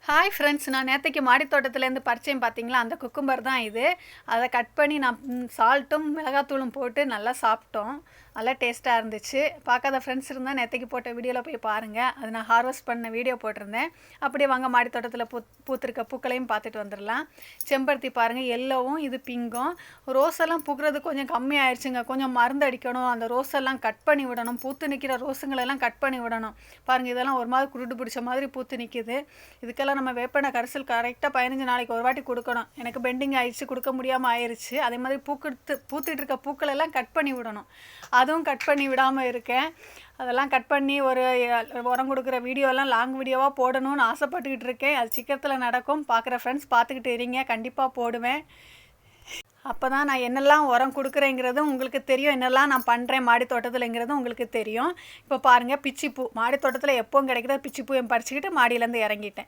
Hi friends, நான் நேற்றுக்கு மாடி தோட்டத்துலேருந்து பறிச்சேன் பார்த்தீங்களா, அந்த குக்கும்பர் தான் இது. அதை கட் பண்ணி நான் சால்ட்டும் மிளகாத்தூளும் போட்டு நல்லா சாப்பிட்டோம். நல்லா டேஸ்ட்டாக இருந்துச்சு. பார்க்காத ஃப்ரெண்ட்ஸ் இருந்தால் நேற்றுக்கு போட்ட வீடியோவில் போய் பாருங்கள். அது நான் ஹார்வெஸ்ட் பண்ண வீடியோ போட்டிருந்தேன். அப்படியே வாங்க மாடி தோட்டத்தில் பூத்திருக்க பூக்களையும் பார்த்துட்டு வந்துடலாம். செம்பருத்தி பாருங்கள், எல்லோவும் இது பிங்கும். ரோஸ் எல்லாம் பூக்கிறது கொஞ்சம் கம்மியாயிடுச்சுங்க. கொஞ்சம் மருந்து அடிக்கணும். அந்த ரோஸ் எல்லாம் கட் பண்ணி விடணும். பூத்து நிற்கிற ரோஸுங்களெல்லாம் கட் பண்ணி விடணும். பாருங்கள், இதெல்லாம் ஒரு மாதிரி குருடு பிடிச்ச மாதிரி பூத்து நிற்கிது. இதுக்கெல்லாம் நம்ம வேப்பெண்ணெய் கரைசல் கரெக்டாக 15 நாளைக்கு ஒரு வாட்டி கொடுக்கணும். எனக்கு பெண்டிங் ஆயிடுச்சு, கொடுக்க முடியாமல் ஆயிடுச்சு. அதே மாதிரி பூத்துட்டு இருக்க பூக்களெல்லாம் கட் பண்ணி விடணும். அதுவும் கட் பண்ணி விடாமல் இருக்கேன். அதெல்லாம் கட் பண்ணி ஒரு உரம் கொடுக்குற வீடியோலாம் லாங் வீடியோவாக போடணும்னு ஆசைப்பட்டுக்கிட்டு இருக்கேன். அது சீக்கிரத்தில் நடக்கும். பார்க்குற ஃப்ரெண்ட்ஸ் பார்த்துக்கிட்டு இருங்க, கண்டிப்பாக போடுவேன். அப்போ தான் நான் என்னெல்லாம் உரம் கொடுக்குறேங்கிறதும் உங்களுக்கு தெரியும், என்னெல்லாம் நான் பண்ணுறேன் மாடி தோட்டத்தில்ங்கிறதும் உங்களுக்கு தெரியும். இப்போ பாருங்கள், பிச்சிப்பூ மாடி தோட்டத்தில் எப்போவும் கிடைக்கிற பிச்சிப்பூ பறிச்சுக்கிட்டு மாடியிலேருந்து இறங்கிட்டேன்.